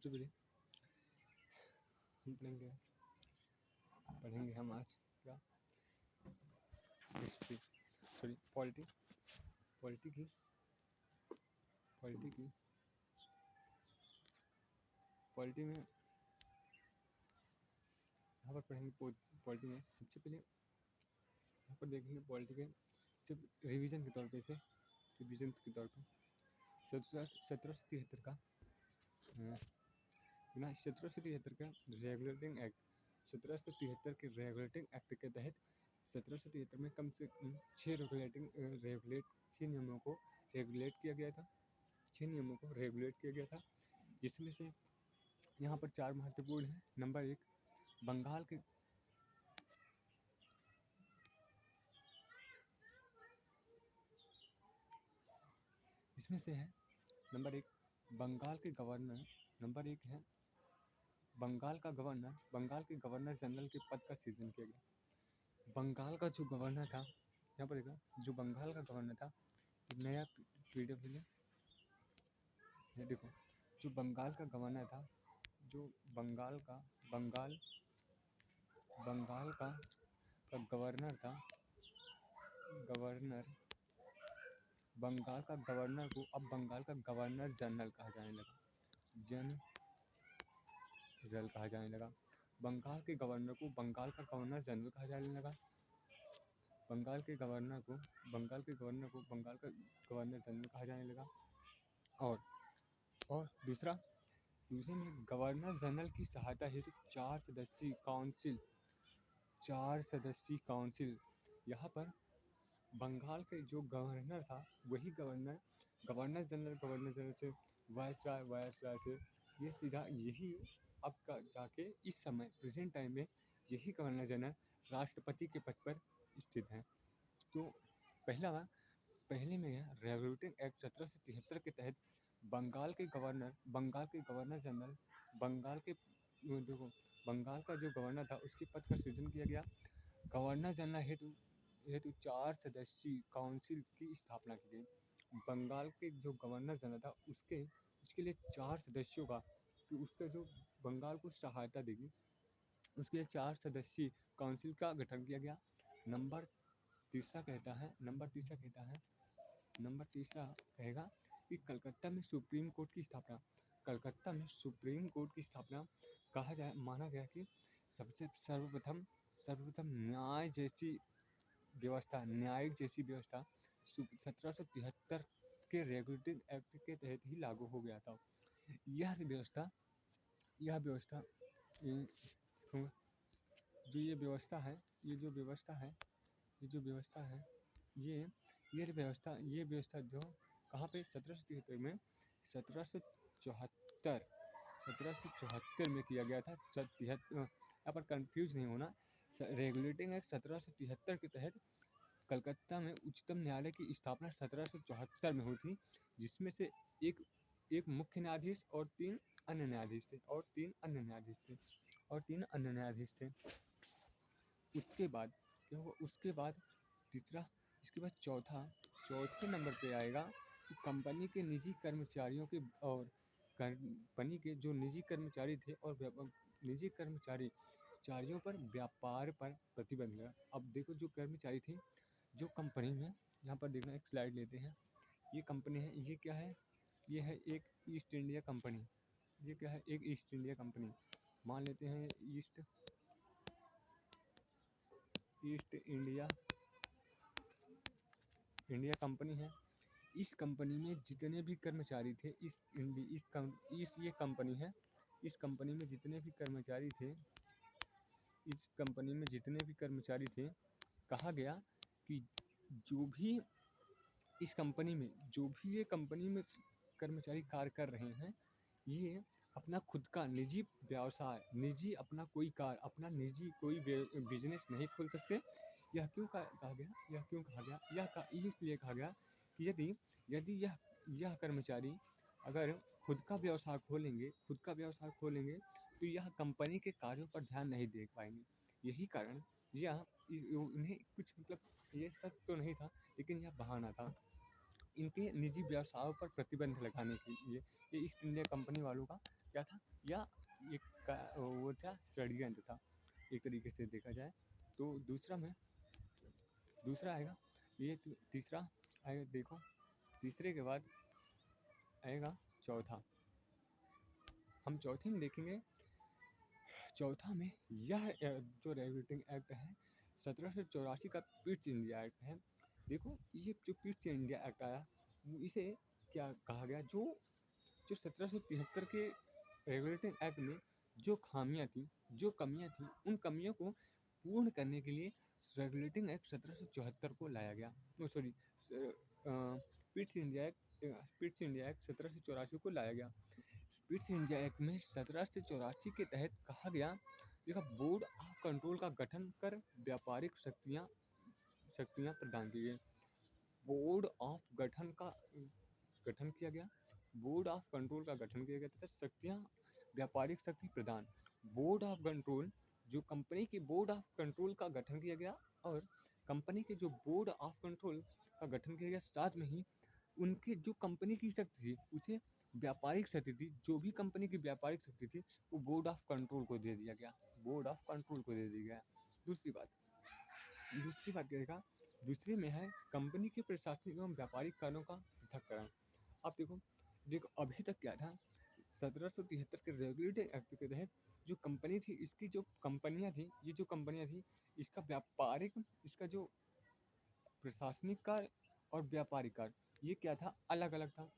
सबसे पहले हम पढ़ेंगे हम आज क्या हिस्ट्री सॉरी पॉलिटी पॉलिटी की पॉलिटी में यहाँ पर पढ़ेंगे पॉलिटी में सबसे पहले यहाँ पर देखेंगे पॉलिटी के सिर्फ रिवीजन के तौर पे इसे रिवीजन के तौर पे 1773 का 1773 का रेगुलेटिंग एक्ट 1773 के रेगुलेटिंग एक्ट के तहत 1773 में कम से कम 6 नियमों को रेगुलेट किया गया था 6 नियमों को रेगुलेट किया गया था जिसमें से यहाँ पर 4 महत्वपूर्ण हैं। नंबर 1 बंगाल के इसमें से है नंबर 1 बंगाल के गवर्नर नंबर 1 है बंगाल के गवर्नर जनरल के पद का सृजन किया गया। बंगाल का जो गवर्नर था यहाँ पर देखा जो बंगाल का गवर्नर था नया पीडीएफ है ये देखो जो बंगाल का गवर्नर था जो बंगाल का गवर्नर था बंगाल का गवर्नर को अब बंगाल का गवर्नर जनरल कहा जाने लगा बंगाल के गवर्नर को बंगाल का गवर्नर जनरल कहा जाने लगा बंगाल के गवर्नर को बंगाल का गवर्नर जनरल कहा जाने लगा और दूसरे में गवर्नर जनरल की सहायता हेतु 4 सदस्यीय काउंसिल यहाँ पर बंगाल के जो गवर्नर था वही गवर्नर जनरल से वायसराय से ये सीधा यही अब का जाके इस समय प्रेजेंट टाइम में यही गवर्नर जनरल राष्ट्रपति के पद पर स्थित हैं। तो पहले में है रेगुलेटिंग एक्ट 1773 के तहत बंगाल के गवर्नर जनरल बंगाल का जो गवर्नर था उसके पद का सृजन किया गया। गवर्नर जनरल हेतु 4 सदस्यीय काउंसिल की स्थापना की गई। बंगाल के जो गवर्नर जनरल था उसके लिए 4 सदस्यों का उसका जो बंगाल को सहायता देगी उसके लिए 4 सदस्यीय काउंसिल का गठन किया गया। नंबर तीसरा कहेगा कि कलकत्ता में सुप्रीम कोर्ट की स्थापना कहा जाए माना गया कि सर्वप्रथम न्यायिक जैसी व्यवस्था 1773 के रेगुलेटिंग एक्ट के तहत ही लागू हो गया था। यह व्यवस्था जो कहाँ पे 1773 में 1774 में किया गया था। यहाँ पर कंफ्यूज नहीं होना। रेगुलेटिंग एक्ट 1773 के तहत कलकत्ता में उच्चतम न्यायालय की स्थापना 1774 में हुई थी जिसमें से एक मुख्य न्यायाधीश और 3 अन्य न्यायाधीश थे। उसके बाद चौथे नंबर पे आएगा कि कंपनी के निजी कर्मचारियों के और कंपनी के जो निजी कर्मचारी थे और निजी कर्मचारियों पर व्यापार पर प्रतिबंध लगा। अब देखो जो कर्मचारी थे जो कंपनी में यहाँ पर देखना एक स्लाइड लेते हैं। ये कंपनी है ये क्या है ये है एक ईस्ट इंडिया मान लेते हैं ईस्ट इंडिया कंपनी है। इस कंपनी में जितने भी कर्मचारी थे इस कंपनी में जितने भी कर्मचारी थे कहा गया कि जो भी ये कंपनी में कर्मचारी कार्य कर रहे हैं ये अपना खुद का निजी व्यवसाय अपना कोई बिजनेस नहीं खोल सकते। यह क्यों कहा गया इसलिए कहा गया कि यदि यह कर्मचारी अगर खुद का व्यवसाय खोलेंगे तो यह कंपनी के कार्यों पर ध्यान नहीं दे पाएंगे। यही कारण यह उन्हें कुछ ये सच तो नहीं था लेकिन यह बहाना था। इनके निजी व्यवसायों पर प्रतिबंध लगाने के लिए ये ईस्ट इंडिया कंपनी वालों का क्या था, या वो था षड्यंत्र था एक तरीके से देखा जाए। तो दूसरा आएगा, ये तीसरा आएगा। देखो तीसरे के बाद आएगा चौथा। हम चौथे में देखेंगे, चौथा में यह जो रेगुलेटिंग एक्ट है 1784 का पिट्स इंडिया एक्ट है। देखो ये जो पिट्स इंडिया एक्ट आया, इसे क्या कहा गया, जो 1773 के रेगुलेटिंग एक्ट में जो खामियां थी, जो कमियां थी, उन कमियों को पूर्ण करने के लिए रेगुलेटिंग एक्ट 1774 को लाया गया। सॉरी, पिट्स इंडिया एक्ट 1784 को लाया गया। पिट्स इंडिया एक्ट में 1784 के तहत कहा गया, देखा, बोर्ड ऑफ कंट्रोल का गठन कर व्यापारिक शक्तियाँ प्रदान की गई। बोर्ड ऑफ गठन किया गया, बोर्ड ऑफ कंट्रोल का गठन किया गया तथा शक्तियाँ, व्यापारिक शक्ति प्रदान। बोर्ड ऑफ कंट्रोल, जो कंपनी की बोर्ड ऑफ कंट्रोल का गठन किया गया, और कंपनी के जो बोर्ड ऑफ कंट्रोल का गठन किया गया, साथ में ही उनके जो कंपनी की शक्ति थी उसे व्यापारिक शक्ति थी, जो भी कंपनी की व्यापारिक शक्ति थी वो बोर्ड ऑफ कंट्रोल को दे दिया गया, बोर्ड ऑफ कंट्रोल को दे दिया गया। दूसरी बात क्या देखा, दूसरे में है कंपनी के प्रशासनिक एवं व्यापारिक कार्यों का पृथककरण। अब देखो अभी तक क्या था, 1773 के रेगुलेटिंग एक्ट के तहत जो कंपनी थी, इसकी जो कंपनियां थी, ये जो कंपनियां थी, इसका व्यापारिक, इसका जो प्रशासनिक कार्य और व्यापारिक कार्य, ये क्या था, अलग अलग था,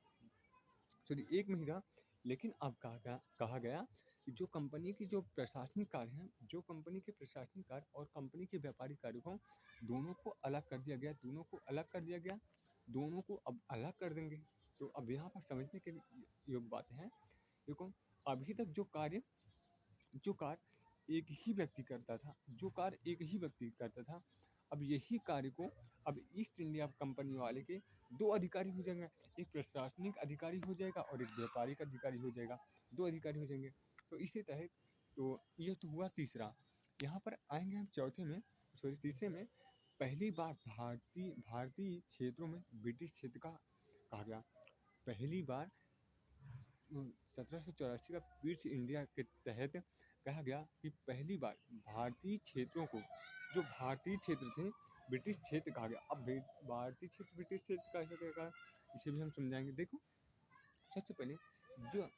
सॉरी एक में ही था। लेकिन अब कहा गया कि जो कंपनी की जो प्रशासनिक कार्य हैं, जो कंपनी के प्रशासनिक कार्य और कंपनी के व्यापारिक कार्यों को, दोनों को अलग कर दिया गया, दोनों को अब अलग कर देंगे। तो अब यहाँ पर समझने के योग्य बातें हैं। देखो अभी तक जो कार्य एक ही व्यक्ति करता था, अब यही कार्य को अब ईस्ट इंडिया कंपनी वाले के दो अधिकारी हो जाएंगे, एक प्रशासनिक अधिकारी हो जाएगा और एक व्यापारिक अधिकारी हो जाएगा, दो अधिकारी हो जाएंगे। तो इसी तहत, तो ये तो हुआ तीसरा। यहाँ पर आएंगे हम तीसरे में, पहली बार भारतीय क्षेत्रों में ब्रिटिश क्षेत्र का कहा गया। पहली बार 1784 का पिट्स इंडिया के तहत कहा गया कि पहली बार भारतीय क्षेत्रों को, जो भारतीय क्षेत्र थे, ब्रिटिश क्षेत्र कहा गया। अब भारतीय क्षेत्र ब्रिटिश क्षेत्र कैसे कहा, इसे भी हम समझाएंगे। देखो सबसे पहले जो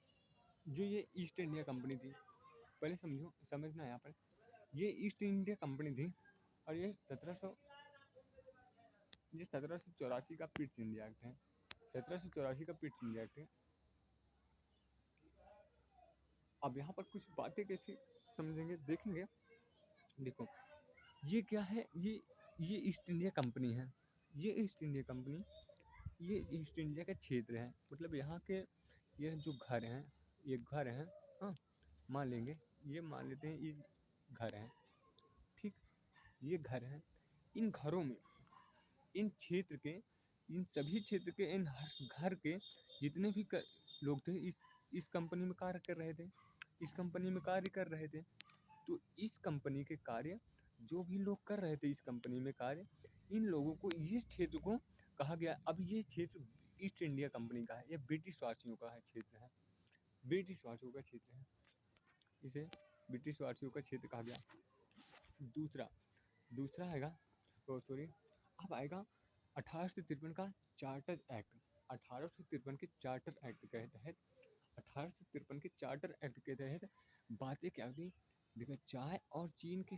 जो ये ईस्ट इंडिया कंपनी थी, पहले समझना यहाँ पर, ये ईस्ट इंडिया कंपनी थी और ये 1784 का पिट्स इंडिया एक्ट है, 1784 का पिट्स इंडिया एक्ट है। अब यहाँ पर कुछ बातें कैसे समझेंगे, देखेंगे। देखो ये क्या है, ये ईस्ट इंडिया कंपनी है, ये ईस्ट इंडिया कंपनी, ये ईस्ट इंडिया का क्षेत्र है, मतलब यहाँ के ये जो घर हैं, ये घर हैं, हाँ मान लेंगे, ये मान लेते हैं, ये घर हैं, ठीक, ये घर हैं। इन घरों में, इन सभी क्षेत्र के, इन हर घर के जितने भी लोग थे, इस कंपनी में कार्य कर रहे थे, तो इस कंपनी के कार्य, जो भी लोग कर रहे थे इस कंपनी में कार्य, इन लोगों को, इस क्षेत्र को कहा गया। अब ये क्षेत्र ईस्ट इंडिया कंपनी का है, ये ब्रिटिश वासियों का है क्षेत्र है, ब्रिटिश वासियों का क्षेत्र है, इसे ब्रिटिश वासियों का क्षेत्र कहा गया। दूसरा आएगा, तो सॉरी, अब आएगा 1853 का चार्टर एक्ट। 1853 के चार्टर एक्ट के तहत, 1853 के चार्टर एक्ट के तहत बातें क्या थी, देखो चाय और चीन के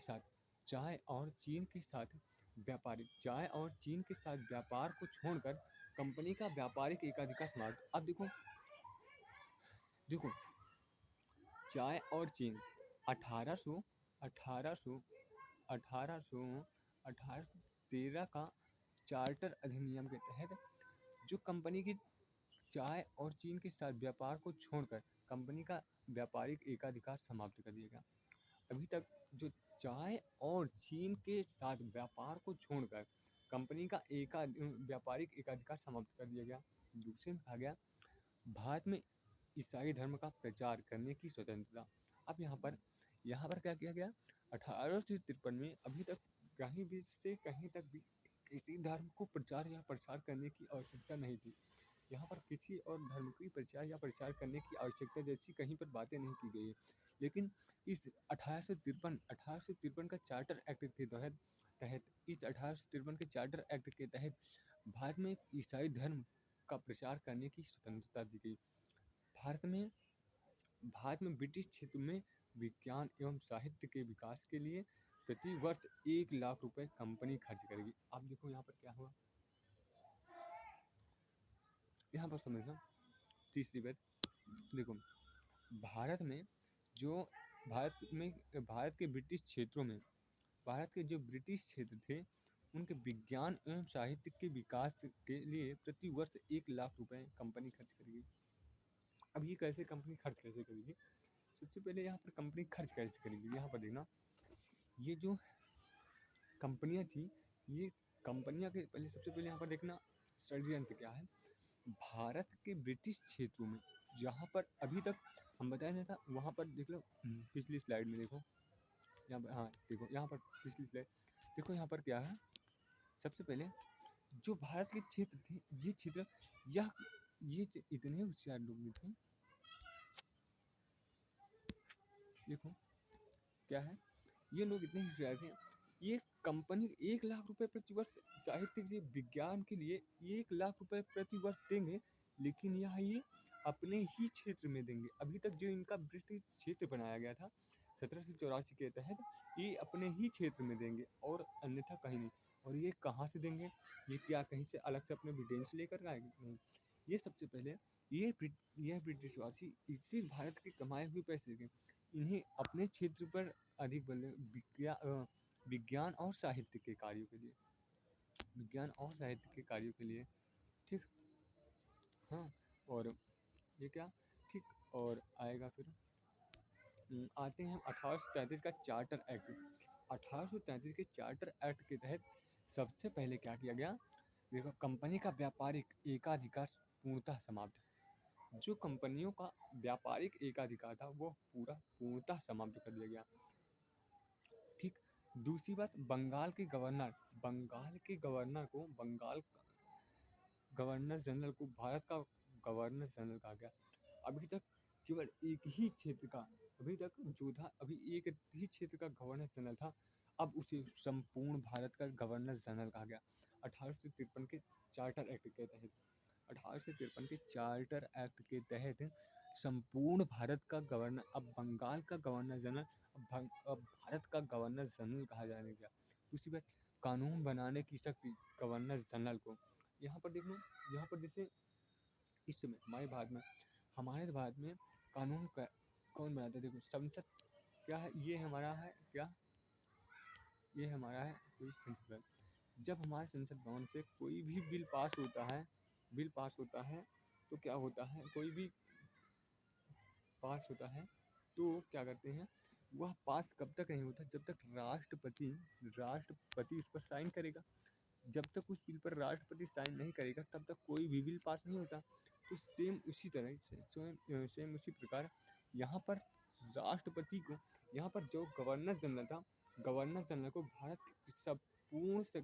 साथ व्यापार को छोड़कर कंपनी का व्यापारिक एकाधिकार समाप्त। अब देखो चाय और चीन 1813 का चार्टर अधिनियम के तहत, जो कंपनी की चाय और चीन के साथ व्यापार को छोड़कर कंपनी का व्यापारिक एकाधिकार समाप्त कर दिया गया। अभी तक जो चाय और चीन के साथ व्यापार को छोड़कर कंपनी का व्यापारिक एकाधिकार समाप्त कर दिया गया। दूसरे में कहा गया भारत में ईसाई धर्म का प्रचार करने की स्वतंत्रता। अब यहाँ पर क्या किया गया, 1853 में अभी तक कहीं तक भी किसी धर्म को प्रचार या प्रसार करने की आवश्यकता नहीं थी। यहाँ पर किसी और धर्म की प्रचार या प्रचार करने की आवश्यकता जैसी कहीं पर बातें नहीं की गई है। लेकिन इस 1853 का चार्टर एक्ट के तहत तहत इस 1853 के चार्टर एक्ट के तहत भारत में ईसाई धर्म का प्रचार करने की स्वतंत्रता दी गई। भारत में भारत में ब्रिटिश क्षेत्र में विज्ञान एवं साहित्य के विकास के लिए प्रति वर्ष 1 लाख रुपए कंपनी खर्च करेगी। अब देखो यहाँ पर क्या हुआ, यहाँ पर समझना। तीसरी बात देखो, भारत में जो भारत के ब्रिटिश क्षेत्रों में भारत के जो ब्रिटिश क्षेत्र थे उनके विज्ञान एवं साहित्य के विकास के लिए प्रति वर्ष 1 लाख रुपए कंपनी खर्च करेगी। अब ये कैसे कंपनी खर्च कैसे करेगी? सबसे पहले यहाँ पर कंपनी खर्च कैसे करेगी, यहाँ पर देखना। ये जो कंपनियाँ थी, ये कंपनियाँ के पहले सबसे पहले यहाँ पर देखना षड्यंत्र क्या है। भारत के ब्रिटिश क्षेत्रों में जहाँ पर अभी तक हम बताया नहीं था, वहाँ पर देख लो पिछली स्लाइड में देखो, यहाँ पर, हाँ देखो यहाँ पर पिछली स्लाइड देखो, यहाँ पर क्या है। सबसे पहले जो भारत के क्षेत्र थे, ये क्षेत्र इतने होशियार लोग थे। देखो क्या है, ये लोग इतने होशियार थे, ये कंपनी 1 लाख रुपए प्रति वर्ष साहित्य के विज्ञान के लिए 1 लाख रुपए प्रति वर्ष देंगे, लेकिन ये अपने ही क्षेत्र में देंगे। अभी तक जो इनका ब्रिटिश क्षेत्र बनाया गया था 1784 के तहत, ये अपने ही क्षेत्र में देंगे और अन्यथा कहीं नहीं। और ये कहाँ से देंगे? ये क्या कहीं से अलग से अपने ब्रिटेन से लेकर आएंगे? नहीं। ये सबसे पहले ये ब्रिटिशवासी इसी भारत के कमाए हुए पैसे के इन्हें अपने क्षेत्र पर अधिक बल विज्ञान और साहित्य के कार्यों के लिए, विज्ञान और साहित्य के कार्यों के लिए, ठीक। हाँ, और ये क्या, ठीक। और आएगा फिर आते हैं 1833 का चार्टर एक्ट। 1833 के चार्टर एक्ट के तहत सबसे पहले क्या किया गया, देखो, कंपनी का व्यापारिक एकाधिकार पूर्णतः समाप्त। जो कंपनियों का व्यापारिक एकाधिकार था वो पूर्णतः समाप्त कर दिया गया, ठीक। दूसरी बात, बंगाल के गवर्नर को गवर्नर जनरल को भारत का गवर्नर जनरल कहा गया। अभी तक केवल एक ही क्षेत्र का अभी तक जो था अभी एक ही क्षेत्र का गवर्नर जनरल था, अब उसे संपूर्ण भारत का गवर्नर जनरल कहा गया 1853 के चार्टर एक्ट के तहत। 1853 के चार्टर एक्ट के तहत संपूर्ण भारत का गवर्नर, अब बंगाल का गवर्नर जनरल अब भारत का गवर्नर जनरल कहा जाने लगा। दूसरी बात, कानून बनाने की शक्ति गवर्नर जनरल को। यहाँ पर देख लो, यहाँ पर जैसे इस समय हमारे भारत में कानून कौन बनाता है? देखो, संसद क्या है, ये हमारा है क्या, ये हमारा है कोई संसद भवन। जब हमारे संसद भवन से कोई भी बिल पास होता है तो क्या होता है, कोई भी पास होता है तो क्या करते हैं, वह पास कब तक नहीं होता, जब तक राष्ट्रपति उस पर साइन करेगा। जब तक उस बिल पर राष्ट्रपति साइन नहीं करेगा तब तक कोई भी बिल पास नहीं होता। तो सेम उसी प्रकार यहाँ पर राष्ट्रपति को, यहाँ पर जो गवर्नर जनरल था, गवर्नर जनरल को भारत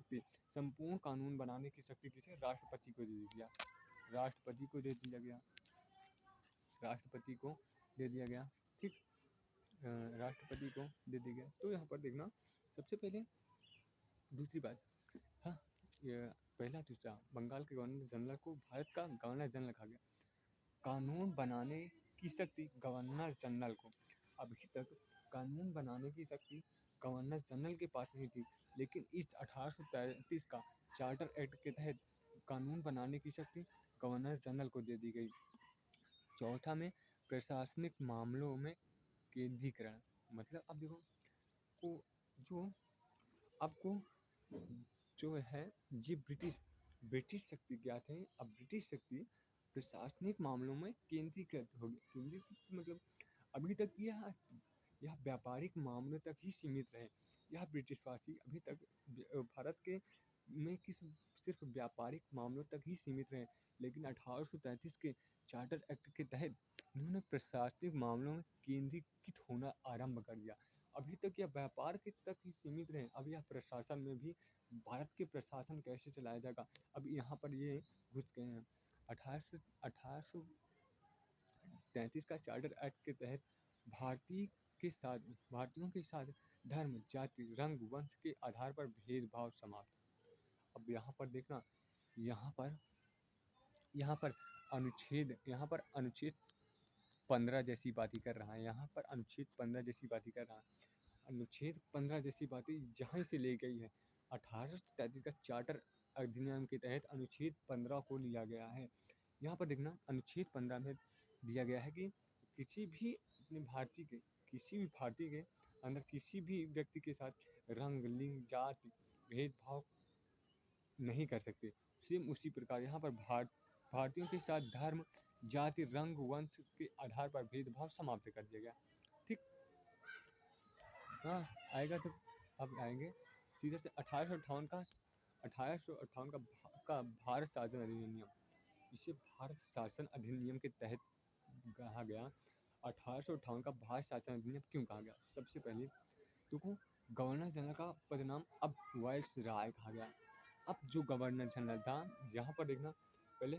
की संपूर्ण कानून बनाने की शक्ति किसे, राष्ट्रपति को दे दिया राष्ट्रपति को दे दिया गया राष्ट्रपति को दे दिया गया, ठीक। राष्ट्रपति को दे दिया गया। तो यहाँ पर देखना, सबसे पहले दूसरी बात, हाँ, पहला दूसरा, बंगाल के गवर्नर जनरल को भारत का गवर्नर जनरल कहा गया। कानून बनाने की शक्ति गवर्नर जनरल को। अभी तक कानून बनाने की शक्ति गवर्नर जनरल के पास नहीं थी, लेकिन इस 1833 का चार्टर एक्ट के तहत कानून बनाने की शक्ति गवर्नर जनरल को दे दी गई। चौथा में प्रशासनिक मामलों में केंद्रीकरण। मतलब अब देखो, जो आपको जो है ये ब्रिटिश शक्ति क्या थे, अब ब्रिटिश शक्ति प्रशासनिक मामलों में केंद्रीकृत होगी। केंद्रीकृत मतलब अभी तक यह व्यापारिक मामलों तक ही सीमित रहे। यह ब्रिटिशवासी अभी तक भारत के में सिर्फ व्यापारिक मामलों तक ही सीमित रहे, लेकिन 1833 के चार्टर एक्ट के तहत उन्होंने प्रशासनिक मामलों में केंद्रीकृत होना आरंभ कर दिया। अभी तक यह व्यापार के तक ही सीमित रहे, अब यह प्रशासन में भी भारत के प्रशासन कैसे चलाया जाएगा, अब यहाँ पर ये घुस गए हैं। 1833 का चार्टर एक्ट के तहत भारतीयों के साथ धर्म, जाति, रंग, वंश के आधार पर भेदभाव समाप्त। अब यहाँ पर देखना, यहाँ पर अनुच्छेद 15 जैसी बातें कर रहा है, यहाँ पर अनुच्छेद 15 जैसी बातें कर रहा है। अनुच्छेद 15 जैसी बातें यहाँ से ले गई है। 1833 का चार्टर अधिनियम के तहत अनुच्छेद 15 को लिया गया है। यहाँ पर देखना, अनुच्छेद 15 में दिया गया है कि किसी भी भारतीय के अंदर किसी भी व्यक्ति के साथ रंग, लिंग, जाति भेदभाव नहीं कर सकते। सेम उसी प्रकार यहाँ पर भारतीयों के साथ धर्म, जाति, रंग, वंश के आधार पर भेदभाव समाप्त कर दिया गया। ठीक, हाँ आएगा तो अब आएंगे सीधे से 1858 का भारत शासन अधिनियम। इसे भारत शासन अधिनियम के तहत कहा गया। 1858 का भारत शासन अधिनियम क्यों कहा गया? सबसे पहले देखो, गवर्नर जनरल का पदनाम अब वायसराय कहा गया। अब जो गवर्नर जनरल था, यहाँ पर देखना पहले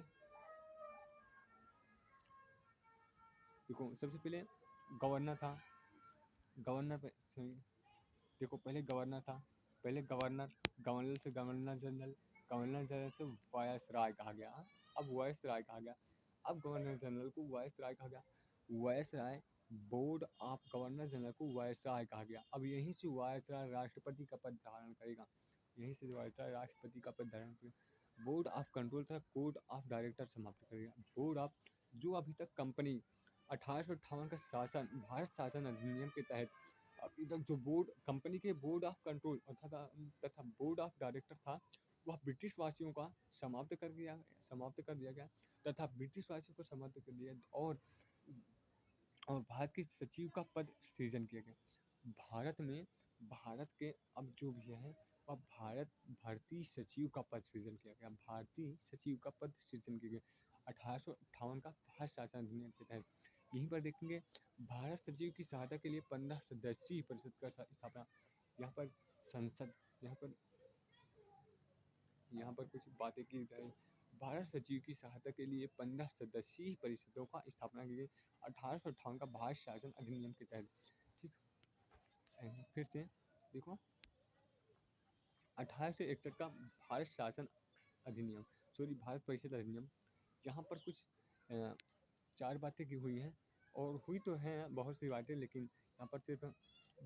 देखो, सबसे पहले गवर्नर था। देखो पहले गवर्नर था, गवर्नर से गवर्नर जनरल से वायसराय कहा गया। अब वायसराय कहा गया, अब गवर्नर जनरल को वायसराय कहा गया। Viceroy board of governor general को वायसराय कहा गया। अब यहीं से वायसराय राष्ट्रपति का पद धारण करेगा, बोर्ड ऑफ कंट्रोल था कोड ऑफ डायरेक्टर समाप्त करेगा। बोर्ड ऑफ जो अभी तक कंपनी 1858 का शासन भारत शासन अधिनियम के तहत अभी तक जो कंपनी के बोर्ड ऑफ कंट्रोल तथा बोर्ड ऑफ डायरेक्टर था, वह ब्रिटिश वासियों का समाप्त कर दिया गया तथा ब्रिटिश वासियों को समाप्त कर दिया और भारत के सचिव का पद सृजन किया गया। भारत के अब जो भी है अब भारतीय सचिव का पद सृजन किया गया। 1858 का भारत शासन अधिनियम के तहत यहीं पर देखेंगे, भारत सचिव की सहायता के लिए 15 सदस्यीय परिषद का स्थापना। यहाँ पर संसद, यहाँ पर कुछ बातें की जाए। भारत सचिव की सहायता के लिए 15 सदस्यीय परिषदों का स्थापना की गई 1858 का भारत शासन अधिनियम के तहत। ठीक, फिर से देखो 1861 का भारत शासन अधिनियम, भारत परिषद अधिनियम। यहाँ पर कुछ 4 बातें की हुई हैं और हुई तो हैं बहुत सी बातें, लेकिन यहाँ पर सिर्फ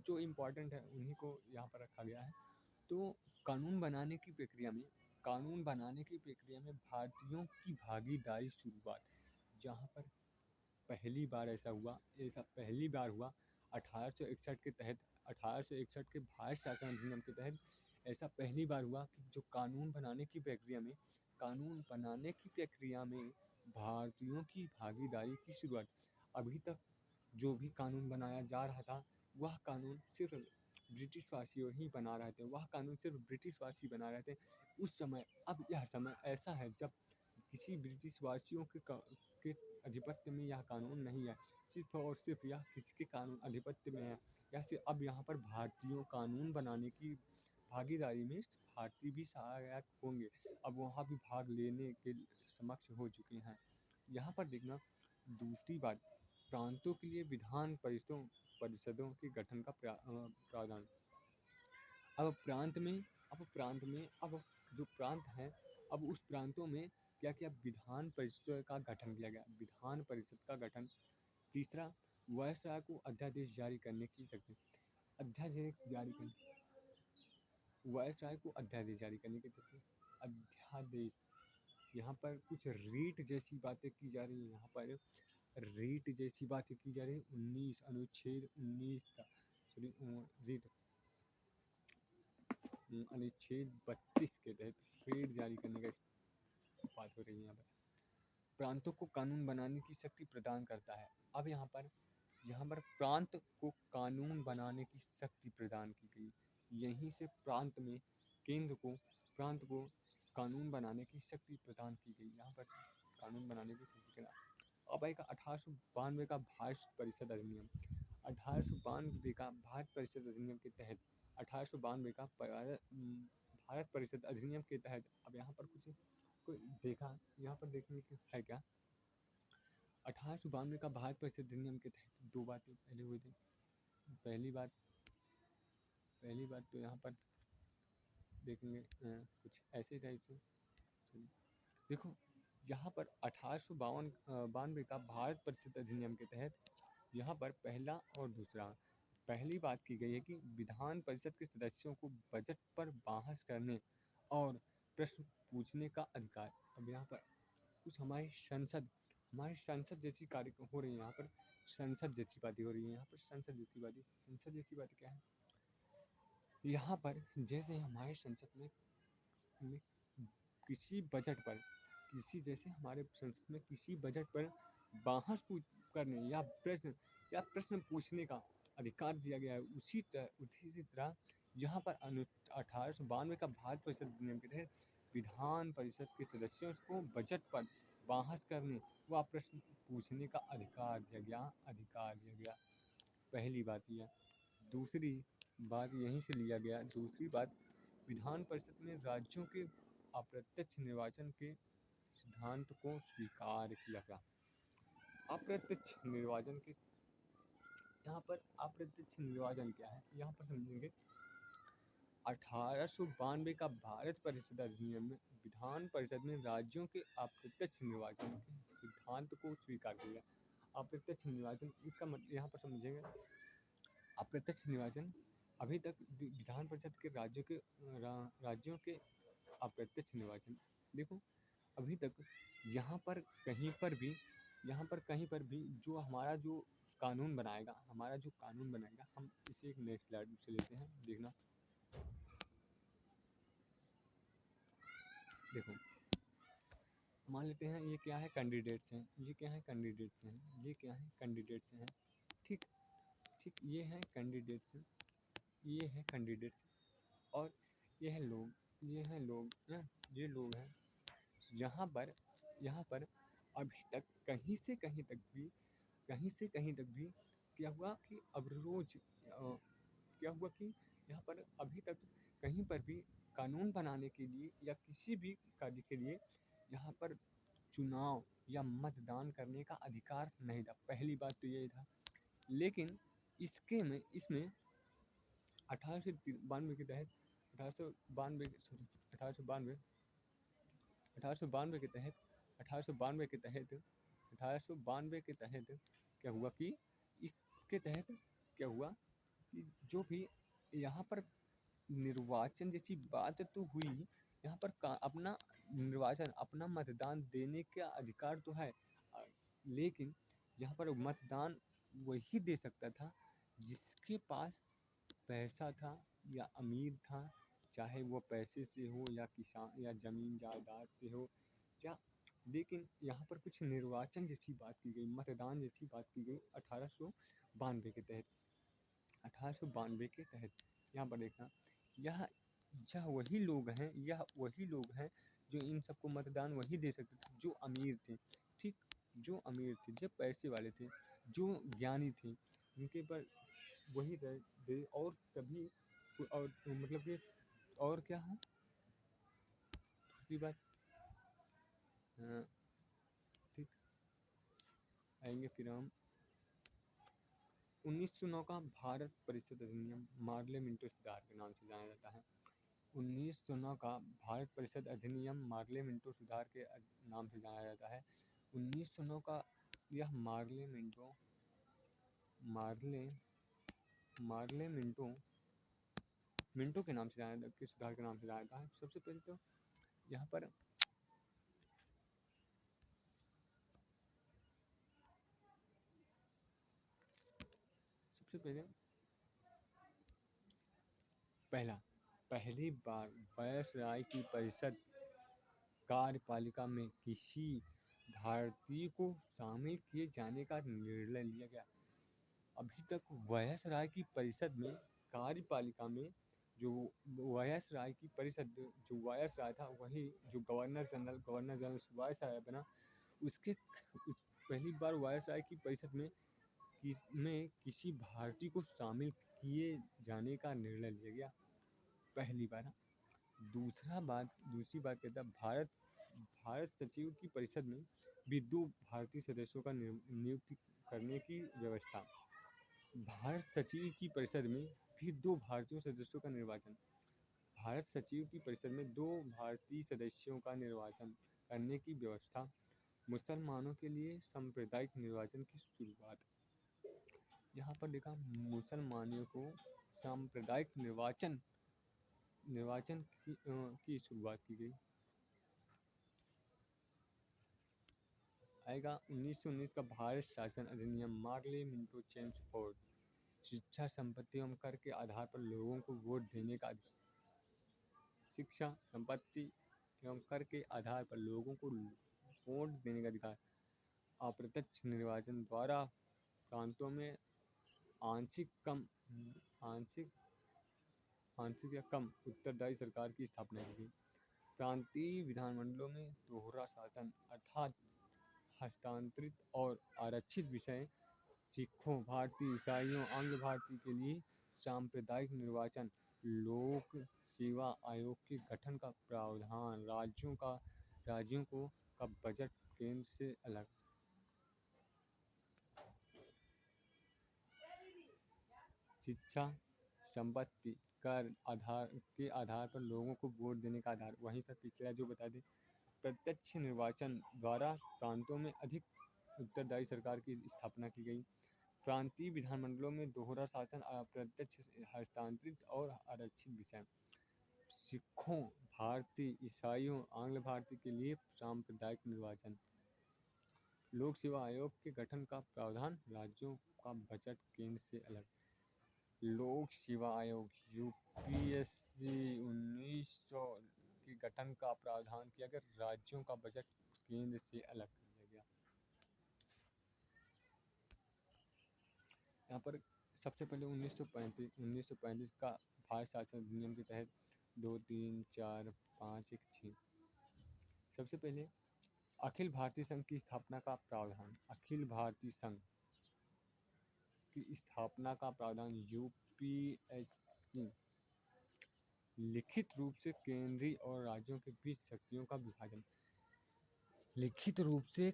जो इम्पोर्टेंट है उन्हीं को यहाँ पर रखा गया है। तो कानून बनाने की प्रक्रिया में भारतीयों की भागीदारी शुरुआत, जहाँ पर पहली बार हुआ 1861 के तहत, 1861 के भारत शासन अधिनियम के तहत ऐसा पहली बार हुआ कि जो कानून बनाने की प्रक्रिया में भारतीयों की भागीदारी की शुरुआत। अभी तक जो भी कानून बनाया जा रहा था, वह कानून सिर्फ ब्रिटिशवासी ही बना रहे थे उस समय। अब यह समय ऐसा है जब किसी ब्रिटिशवासियों के आधिपत्य में यह कानून नहीं है, सिर्फ और सिर्फ यह किसके कानून आधिपत्य में है, या फिर अब यहाँ पर भारतीयों कानून बनाने की भागीदारी में भारतीय भी सहायक होंगे, अब वहाँ भी भाग लेने के समक्ष हो चुके हैं। यहाँ पर देखना दूसरी बात, प्रांतों के लिए विधान परिषदों के गठन का प्रावधान। अब जो प्रांत हैं, अब उस प्रांतों में क्या क्या विधान परिषद का गठन किया गया। विधान परिषद का गठन। तीसरा, वायसराय को अध्यादेश जारी करने की शक्ति। वायसराय को अध्यादेश जारी करने की शक्ति। अध्यादेश, यहाँ पर कुछ रीट जैसी बातें की जा रही है। यहाँ पर रीट जैसी बातें की जा रही है। अनुच्छेद 19 का अनुच्छेद 32 के तहत रीट जारी करने का बात हो रही है। यहाँ पर प्रांतों को कानून बनाने की शक्ति प्रदान करता है। अब यहाँ पर प्रांत को कानून बनाने की शक्ति प्रदान की गई। यहीं से केंद्र को प्रांत को कानून बनाने की शक्ति प्रदान की गई। यहाँ पर कानून बनाने की शक्ति प्रदान। अब आएगा 1892 का भारत परिषद अधिनियम। 1892 का भारत परिषद अधिनियम के तहत 1892 का भारत परिषद अधिनियम के तहत अब यहाँ पर कुछ कोई देखा, यहाँ पर देखने की है क्या, 1892 का भारत परिषद अधिनियम के तहत दो बातें पहले हुई थी। पहली बात तो यहाँ पर देखेंगे कुछ ऐसे टाइप से। देखो यहाँ पर 1892 का भारत परिषद अधिनियम के तहत यहाँ पर पहला और दूसरा, पहली बात की गई है कि विधान परिषद के सदस्यों को बजट पर बहस करने और प्रश्न पूछने का अधिकार। अब यहाँ पर कुछ हमारी संसद जैसी कार्य हो रही है, यहाँ पर संसद जैसी बातें हो रही है, यहाँ पर संसद जैसी बातें क्या है, यहाँ पर जैसे हमारे संसद में किसी बजट पर जैसे हमारे संसद में किसी बजट पर बहस करने या प्रश्न पूछने का अधिकार दिया गया है, उसी तरह यहाँ पर 1892 का भारत परिषद अधिनियम के तहत विधान परिषद के सदस्यों को बजट पर बहस करने व प्रश्न पूछने का अधिकार दिया गया। पहली बात यह। दूसरी बात यहीं से लिया गया, दूसरी बात विधान परिषद में राज्यों के अप्रत्यक्ष निर्वाचन के सिद्धांत को स्वीकार किया गया। अप्रत्यक्ष निर्वाचन के, यहाँ पर अप्रत्यक्ष निर्वाचन क्या है, यहाँ पर समझेंगे। 1892 का भारत परिषद अधिनियम में विधान परिषद में राज्यों के अप्रत्यक्ष निर्वाचन के सिद्धांत को स्वीकार किया। अप्रत्यक्ष निर्वाचन इसका मतलब यहाँ पर समझेंगे, अप्रत्यक्ष निर्वाचन अभी तक विधान परिषद के राज्यों के अप्रत्यक्ष निर्वाचन, देखो अभी तक यहाँ पर कहीं पर भी जो हमारा जो कानून बनाएगा, हम इसे एक नेक्स्ट स्लाइड से लेते हैं, देखना। देखो मान लेते हैं ये क्या है, कैंडिडेट्स हैं, ठीक, ये है कैंडिडेट्स और ये हैं लोग, ना, ये लोग हैं। यहाँ पर अभी तक कहीं से कहीं तक भी क्या हुआ कि यहाँ पर अभी तक कहीं पर भी कानून बनाने के लिए या किसी भी कार्य के लिए यहाँ पर चुनाव या मतदान करने का अधिकार नहीं था। पहली बात तो ये था। लेकिन इसमें 1892 के तहत 1892 के तहत क्या हुआ कि इसके तहत क्या हुआ कि जो भी यहाँ पर निर्वाचन जैसी बात तो हुई, यहाँ पर अपना निर्वाचन, अपना मतदान देने का अधिकार तो है, लेकिन यहाँ पर मतदान वही दे सकता था जिसके पास पैसा था या अमीर था, चाहे वो पैसे से हो या किसान या ज़मीन जायदाद से हो या, लेकिन यहाँ पर कुछ निर्वाचन जैसी बात की गई, मतदान जैसी बात की गई 1892 के तहत। 1892 के तहत यहाँ पर देखना, यह वही लोग हैं जो इन सबको मतदान वही दे सकते थे जो अमीर थे, ठीक, जो पैसे वाले थे, जो ज्ञानी थे, उनके पर वही दे, और कभी और मतलब कि और क्या है दूसरी बात, ठीक, आएंगे फिर हम। 1909 का भारत परिषद अधिनियम मार्ले मिंटो सुधार के नाम से जाना जाता है। 1909 का भारत परिषद अधिनियम मार्ले मिंटो सुधार के नाम से जाना जाता है। 1909 का यह मार्ले मिंटो के नाम से जाना जाता है, सुधार के नाम से जाना जाता है। सबसे पहले तो यहाँ पर पहली बार वायसराय की परिषद कार्यपालिका में किसी भारतीय को शामिल किए जाने का निर्णय लिया गया। अभी तक वायसराय की परिषद में, कार्यपालिका में, जो वायसराय की परिषद, जो वायसराय था वही जो गवर्नर जनरल वायसराय बना, उसके पहली बार वायसराय की परिषद में में किसी भारतीय को शामिल किए जाने का निर्णय लिया गया, पहली बार। दूसरी बात कहता है भारत सचिव की परिषद में भी 2 भारतीय सदस्यों का नियुक्ति करने की व्यवस्था। भारत सचिव की परिषद में भी 2 भारतीय सदस्यों का निर्वाचन। भारत सचिव की परिषद में 2 भारतीय सदस्यों का निर्वाचन करने की व्यवस्था। मुसलमानों के लिए सांप्रदायिक निर्वाचन की शुरुआत। यहाँ पर देखा मुसलमानों को सांप्रदायिक निर्वाचन की शुरुआत की गई। आएगा 1919 का भारत शासन अधिनियम मार्ले मिंटो चेम्सफोर्ड। शिक्षा, संपत्ति एवं कर के आधार पर लोगों को वोट देने का अधिकार। शिक्षा, संपत्ति एवं कर के आधार पर लोगों को वोट देने का अधिकार। अप्रत्यक्ष निर्वाचन द्वारा प्रांतों में आंशिक या कम उत्तरदायी सरकार की स्थापना की गई। प्रांतीय विधानमंडलों में दोहरा शासन अर्थात हस्तांतरित और आरक्षित विषय सिखों, भारतीय ईसाइयों, आंग्ल भारतीय के लिए सांप्रदायिक निर्वाचन। लोक सेवा आयोग के गठन का प्रावधान। राज्यों को का बजट केंद्र से अलग। शिक्षा, संपत्ति कर के आधार पर लोगों को वोट देने का आधार। वहीं से पिछला जो बता दें, प्रत्यक्ष निर्वाचन द्वारा प्रांतों में अधिक उत्तरदायी सरकार की स्थापना की गई। प्रांतीय विधानमंडलों में दोहरा शासन, अप्रत्यक्ष, हस्तांतरित और आरक्षित विषय। सिखों, भारतीय ईसाइयों, आंग्ल भारतीय के लिए सांप्रदायिक निर्वाचन। लोक सेवा आयोग के गठन का प्रावधान। राज्यों का बजट केंद्र से अलग। लोक सेवा आयोग यूपीएससी 1900 के गठन का प्रावधान किया गया। राज्यों का बजट केंद्र से अलग किया गया। यहाँ पर सबसे पहले 1935 का भारत शासन अधिनियम के तहत 2, 3, 4, 5, 1, 6। सबसे पहले अखिल भारतीय संघ की स्थापना का प्रावधान। अखिल भारतीय संघ की स्थापना का प्रावधान यूपीएससी। लिखित रूप से केंद्रीय और राज्यों के बीच शक्तियों का विभाजन। लिखित रूप से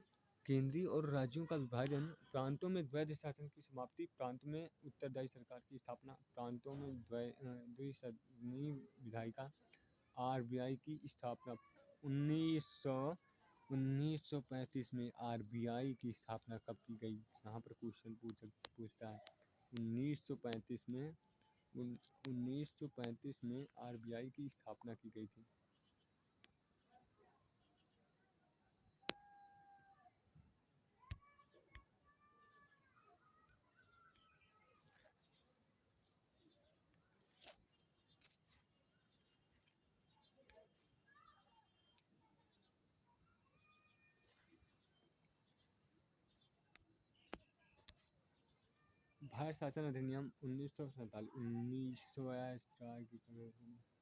केंद्रीय और राज्यों का विभाजन। प्रांतों में द्वैध शासन की समाप्ति। प्रांत में उत्तरदायी सरकार की स्थापना। प्रांतों में द्विसदनीय विधायिका आरबीआई की स्थापना। 1935 में आरबीआई की स्थापना कब की गई? यहाँ पर क्वेश्चन पूछता है। 1935 में आरबीआई की स्थापना की गई थी। भारत शासन अधिनियम 1947।